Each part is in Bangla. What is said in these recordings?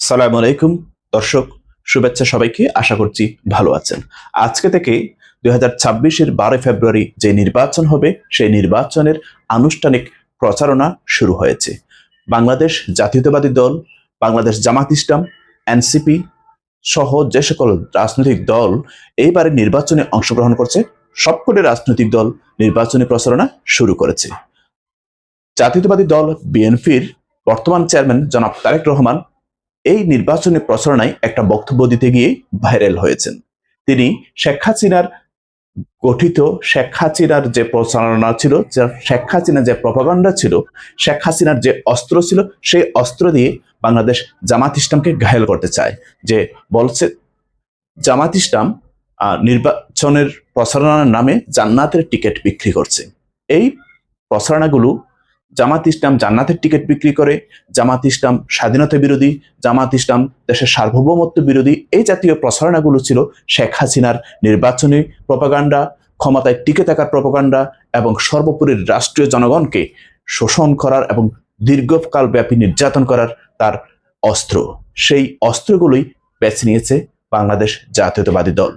সালামু আলাইকুম দর্শক, শুভেচ্ছা সবাইকে। আশা করছি ভালো আছেন। আজকে থেকে 2026-এর 12 ফেব্রুয়ারি যে নির্বাচন হবে সেই নির্বাচনের আনুষ্ঠানিক প্রচারণা শুরু হয়েছে। বাংলাদেশ জাতীয়তাবাদী দল, বাংলাদেশ জামাত ইসলাম, এনসিপি সহ যে সকল রাজনৈতিক দল এইবারের নির্বাচনে অংশগ্রহণ করছে, সবকটি রাজনৈতিক দল নির্বাচনী প্রচারণা শুরু করেছে। জাতীয়তাবাদী দল বিএনপির বর্তমান চেয়ারম্যান জনাব তারেক রহমান এই নির্বাচনী প্রচারণায় একটা বক্তব্য দিতে গিয়ে ভাইরাল হয়েছেন। তিনি শেখ হাসিনার গঠিত শেখ হাসিনার যে প্রচারণা ছিল, শেখ হাসিনার যে প্রপাগান্ডা ছিল, শেখ হাসিনার যে অস্ত্র ছিল, সেই অস্ত্র দিয়ে বাংলাদেশ জামাত ইসলামকে ঘায়েল করতে চায়। যে বলছে জামাত ইসলাম নির্বাচনের প্রচারণার নামে জান্নাতের টিকিট বিক্রি করছে। এই প্রচারণাগুলো জামাত ইসলাম জান্নাতের টিকিট বিক্রি করে, জামাত ইসলাম স্বাধীনতা বিরোধী, জামাত ইসলাম দেশের সার্বভৌমত্ব বিরোধী, এই জাতীয় প্রচারণাগুলো ছিল শেখ হাসিনার নির্বাচনী প্রপাগান্ডা, ক্ষমতায় টিকে থাকার প্রপাগান্ডা এবং সর্বোপরি রাষ্ট্রীয় জনগণকে শোষণ করার এবং দীর্ঘকাল ব্যাপী নির্যাতন করার তার অস্ত্র। সেই অস্ত্রগুলোই বেছে নিয়েছে বাংলাদেশ জাতীয়তাবাদী দল।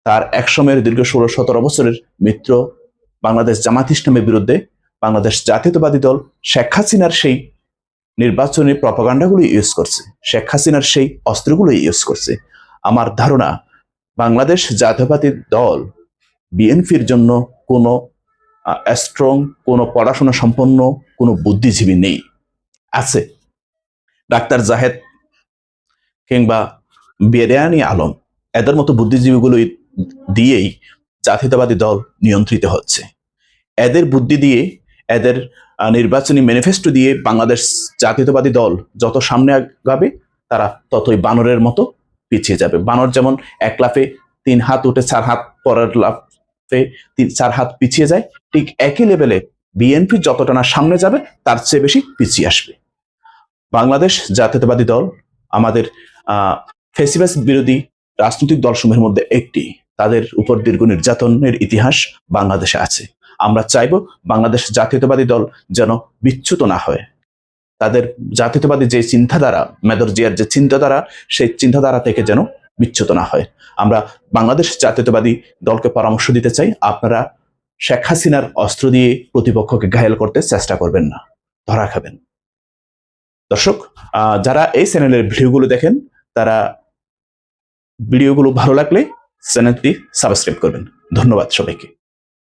তার একসময়ের দীর্ঘ 16-17 বছরের মিত্র বাংলাদেশ জামাত ইসলামের বিরুদ্ধে বাংলাদেশ জাতীয়তাবাদী দল শেখ হাসিনার সেই নির্বাচনী প্রপাগান্ডাগুলো ইউজ করছে, শেখ হাসিনার সেই অস্ত্রগুলো ইউজ করছে। আমার ধারণা বাংলাদেশ জাতীয়তাবাদী দল বিএনপির জন্য কোনো স্ট্রং, কোনো পড়াশোনা সম্পন্ন কোনো বুদ্ধিজীবী নেই। আছে ডাক্তার জাহেদ কিংবা বেরিয়ানি আলম, এদের মতো বুদ্ধিজীবীগুলো দিয়েই জাতীয়তাবাদী দল নিয়ন্ত্রিত হচ্ছে। এদের বুদ্ধি দিয়ে, এদের নির্বাচনী ম্যানিফেস্টো দিয়ে বাংলাদেশ জাতীয়তাবাদী দল যত সামনে আগাবে তারা ততই বানরের মতো পিছিয়ে যাবে। বানর যেমন এক লাফে 3 হাত উঠে 4 হাত পরের লাফে 4 হাত পিছিয়ে যায়, ঠিক একই লেভেলে বিএনপি যতটা না সামনে যাবে তার চেয়ে বেশি পিছিয়ে আসবে। বাংলাদেশ জাতীয়তাবাদী দল আমাদের ফেসিবাস বিরোধী রাজনৈতিক দলসমূহের মধ্যে একটি। তাদের উপর দীর্ঘ নির্যাতনের ইতিহাস বাংলাদেশে আছে। আমরা চাইব বাংলাদেশ জাতীয়তাবাদী দল যেন বিচ্যুত না হয়। তাদের জাতীয়তাবাদী যে চিন্তাধারা, মেজর জিয়ার যে চিন্তাধারা, সেই চিন্তাধারা থেকে যেন বিচ্যুত না হয়। আমরা বাংলাদেশ জাতীয়তাবাদী দলকে পরামর্শ দিতে চাই, আপনারা শেখ হাসিনার অস্ত্র দিয়ে প্রতিপক্ষকে ঘায়েল করতে চেষ্টা করবেন না, ধরা খাবেন। দর্শক, যারা এই চ্যানেলের ভিডিওগুলো দেখেন, তারা ভিডিওগুলো ভালো লাগলে চ্যানেলটি সাবস্ক্রাইব করবেন। ধন্যবাদ সবাইকে।